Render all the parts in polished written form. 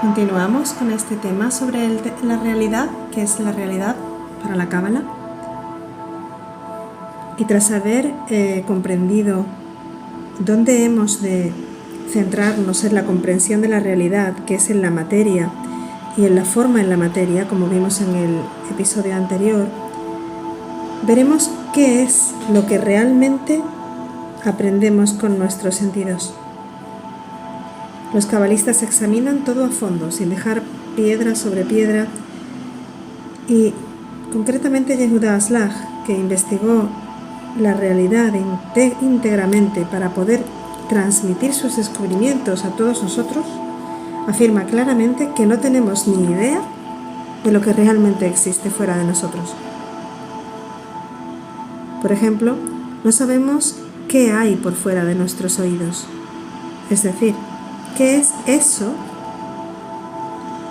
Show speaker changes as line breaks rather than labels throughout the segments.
Continuamos con este tema sobre la realidad, que es la realidad para la Cábala. Y tras haber comprendido dónde hemos de centrarnos en la comprensión de la realidad, que es en la materia y en la forma en la materia, como vimos en el episodio anterior, veremos qué es lo que realmente aprendemos con nuestros sentidos. Los cabalistas examinan todo a fondo, sin dejar piedra sobre piedra, y concretamente Yehuda Aslach, que investigó la realidad íntegramente para poder transmitir sus descubrimientos a todos nosotros, afirma claramente que no tenemos ni idea de lo que realmente existe fuera de nosotros. Por ejemplo, no sabemos qué hay por fuera de nuestros oídos, es decir, ¿qué es eso?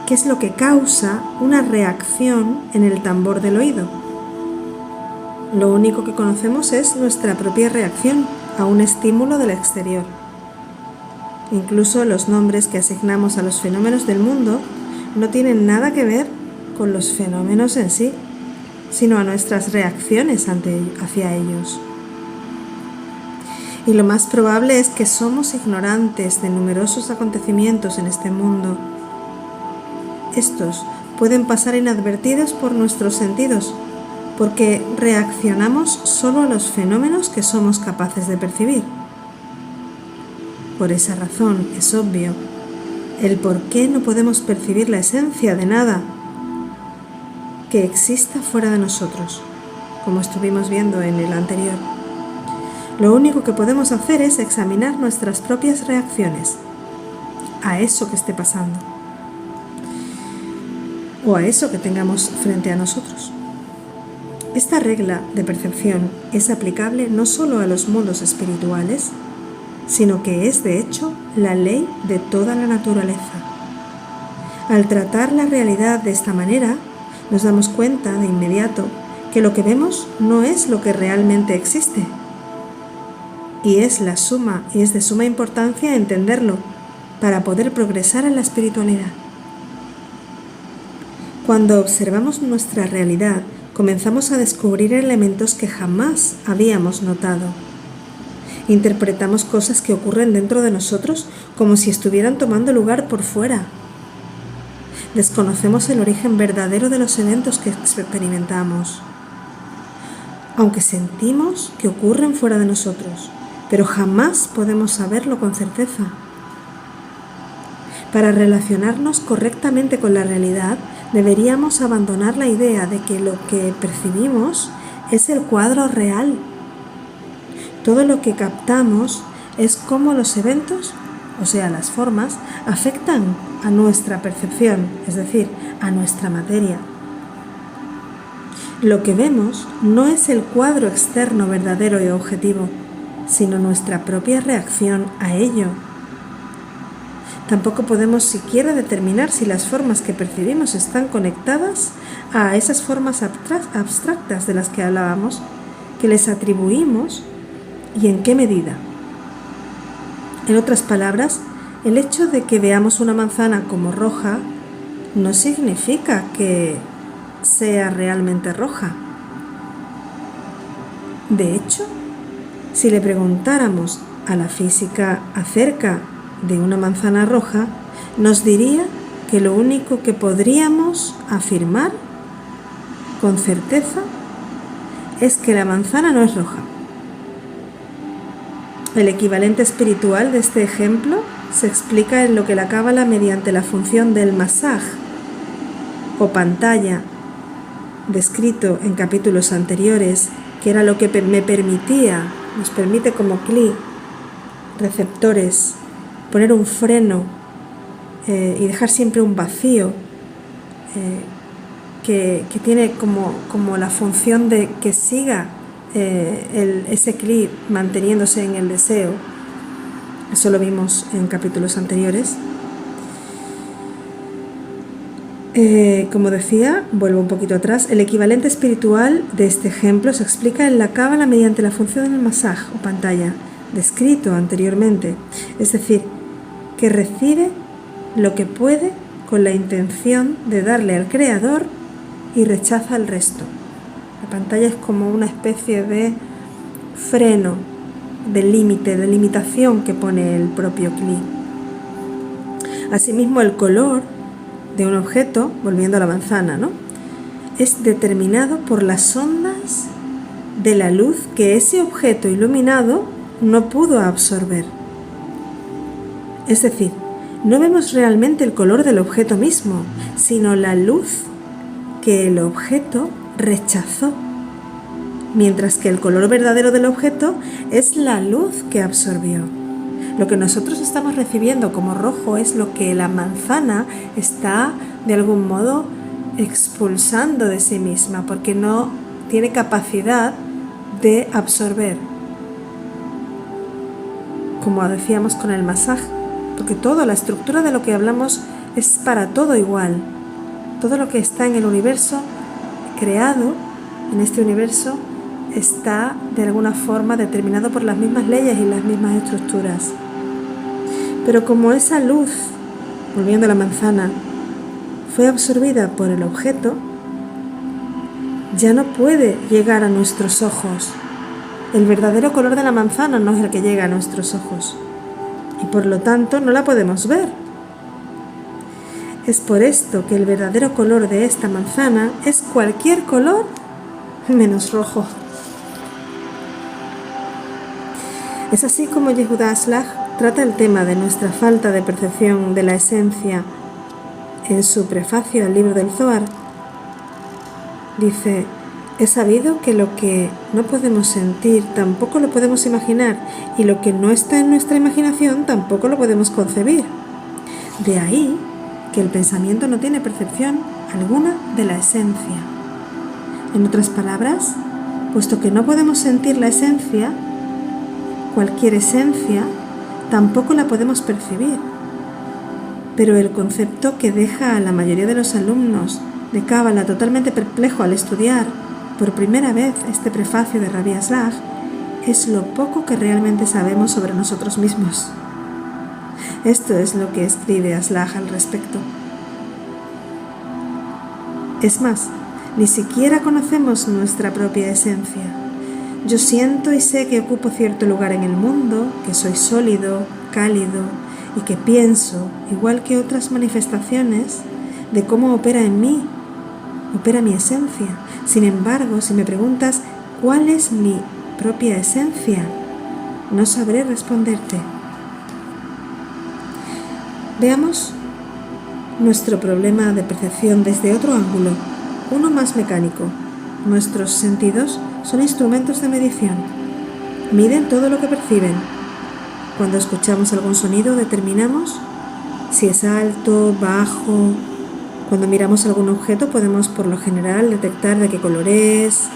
¿Qué es lo que causa una reacción en el tambor del oído? Lo único que conocemos es nuestra propia reacción a un estímulo del exterior. Incluso los nombres que asignamos a los fenómenos del mundo no tienen nada que ver con los fenómenos en sí, sino a nuestras reacciones hacia ellos. Y lo más probable es que somos ignorantes de numerosos acontecimientos en este mundo. Estos pueden pasar inadvertidos por nuestros sentidos, porque reaccionamos solo a los fenómenos que somos capaces de percibir. Por esa razón es obvio el por qué no podemos percibir la esencia de nada que exista fuera de nosotros, como estuvimos viendo en el anterior. Lo único que podemos hacer es examinar nuestras propias reacciones a eso que esté pasando o a eso que tengamos frente a nosotros. Esta regla de percepción es aplicable no solo a los mundos espirituales, sino que es de hecho la ley de toda la naturaleza. Al tratar la realidad de esta manera, nos damos cuenta de inmediato que lo que vemos no es lo que realmente existe. Y es de suma importancia entenderlo para poder progresar en la espiritualidad. Cuando observamos nuestra realidad, comenzamos a descubrir elementos que jamás habíamos notado. Interpretamos cosas que ocurren dentro de nosotros como si estuvieran tomando lugar por fuera. Desconocemos el origen verdadero de los eventos que experimentamos, aunque sentimos que ocurren fuera de nosotros, pero jamás podemos saberlo con certeza. Para relacionarnos correctamente con la realidad, deberíamos abandonar la idea de que lo que percibimos es el cuadro real. Todo lo que captamos es cómo los eventos, o sea, las formas, afectan a nuestra percepción, es decir, a nuestra materia. Lo que vemos no es el cuadro externo verdadero y objetivo, sino nuestra propia reacción a ello. Tampoco podemos siquiera determinar si las formas que percibimos están conectadas a esas formas abstractas de las que hablábamos, que les atribuimos y en qué medida. En otras palabras, el hecho de que veamos una manzana como roja no significa que sea realmente roja. De hecho, si le preguntáramos a la física acerca de una manzana roja, nos diría que lo único que podríamos afirmar con certeza es que la manzana no es roja. El equivalente espiritual de este ejemplo se explica en lo que la Cábala, mediante la función del masaj o pantalla, descrito en capítulos anteriores, que era lo que nos permite como cli, receptores, poner un freno y dejar siempre un vacío que tiene como la función de que siga ese cli manteniéndose en el deseo. Eso lo vimos en capítulos anteriores. Como decía, vuelvo un poquito atrás, el equivalente espiritual de este ejemplo se explica en la Cábala mediante la función del masaj o pantalla, descrito anteriormente, es decir, que recibe lo que puede con la intención de darle al creador y rechaza el resto. La pantalla es como una especie de freno, de límite, de limitación que pone el propio Kli. Asimismo, el color de un objeto, volviendo a la manzana, ¿no?, es determinado por las ondas de la luz que ese objeto iluminado no pudo absorber. Es decir, no vemos realmente el color del objeto mismo, sino la luz que el objeto rechazó, mientras que el color verdadero del objeto es la luz que absorbió. Lo que nosotros estamos recibiendo como rojo es lo que la manzana está de algún modo expulsando de sí misma, porque no tiene capacidad de absorber, como decíamos con el masaje, porque toda la estructura de lo que hablamos es para todo igual. Todo lo que está en el universo creado, en este universo, está de alguna forma determinado por las mismas leyes y las mismas estructuras. Pero como esa luz, volviendo a la manzana, fue absorbida por el objeto, ya no puede llegar a nuestros ojos. El verdadero color de la manzana no es el que llega a nuestros ojos y por lo tanto no la podemos ver. Es por esto que el verdadero color de esta manzana es cualquier color menos rojo. Es así como Yehuda Aslach trata el tema de nuestra falta de percepción de la esencia en su prefacio al libro del Zohar. Dice: he sabido que lo que no podemos sentir tampoco lo podemos imaginar, y lo que no está en nuestra imaginación tampoco lo podemos concebir. De ahí que el pensamiento no tiene percepción alguna de la esencia. En otras palabras, puesto que no podemos sentir la esencia, cualquier esencia, tampoco la podemos percibir. Pero el concepto que deja a la mayoría de los alumnos de Cábala totalmente perplejo al estudiar por primera vez este prefacio de Rabbi Aslach es lo poco que realmente sabemos sobre nosotros mismos. Esto es lo que escribe Aslach al respecto. Es más, ni siquiera conocemos nuestra propia esencia. Yo siento y sé que ocupo cierto lugar en el mundo, que soy sólido, cálido, y que pienso, igual que otras manifestaciones, de cómo opera en mí, opera mi esencia. Sin embargo, si me preguntas cuál es mi propia esencia, no sabré responderte. Veamos nuestro problema de percepción desde otro ángulo, uno más mecánico. Nuestros sentidos son instrumentos de medición. Miden todo lo que perciben. Cuando escuchamos algún sonido, determinamos si es alto, bajo. Cuando miramos algún objeto, podemos por lo general detectar de qué color es.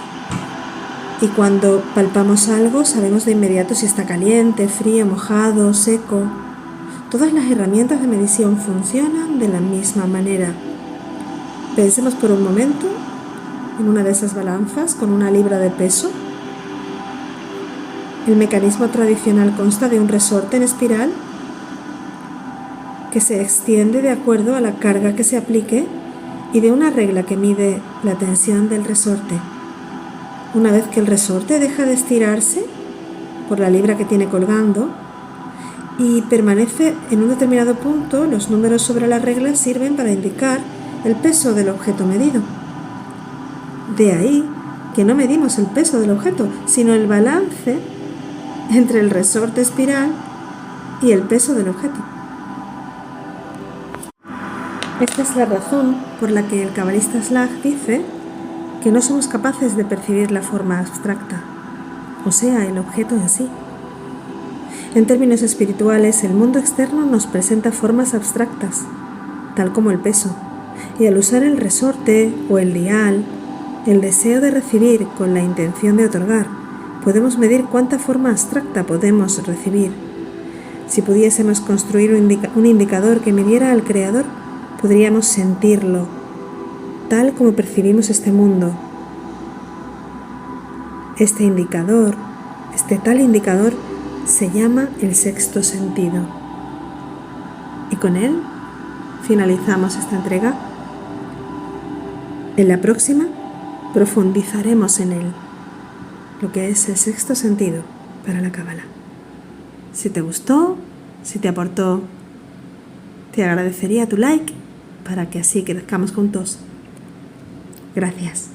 Y cuando palpamos algo, sabemos de inmediato si está caliente, frío, mojado, seco. Todas las herramientas de medición funcionan de la misma manera. Pensemos por un momento en una de esas balanzas con una libra de peso. El mecanismo tradicional consta de un resorte en espiral que se extiende de acuerdo a la carga que se aplique y de una regla que mide la tensión del resorte. Una vez que el resorte deja de estirarse por la libra que tiene colgando y permanece en un determinado punto, los números sobre la regla sirven para indicar el peso del objeto medido. De ahí que no medimos el peso del objeto, sino el balance entre el resorte espiral y el peso del objeto. Esta es la razón por la que el cabalista Aslach dice que no somos capaces de percibir la forma abstracta, o sea, el objeto en sí. En términos espirituales, el mundo externo nos presenta formas abstractas, tal como el peso, y al usar el resorte o el dial, el deseo de recibir con la intención de otorgar, podemos medir cuánta forma abstracta podemos recibir. Si pudiésemos construir un indicador que midiera al Creador, podríamos sentirlo, tal como percibimos este mundo. Este tal indicador, se llama el sexto sentido. Y con él finalizamos esta entrega. En la próxima profundizaremos en él, lo que es el sexto sentido para la Cábala. Si te gustó, si te aportó, te agradecería tu like para que así crezcamos juntos. Gracias.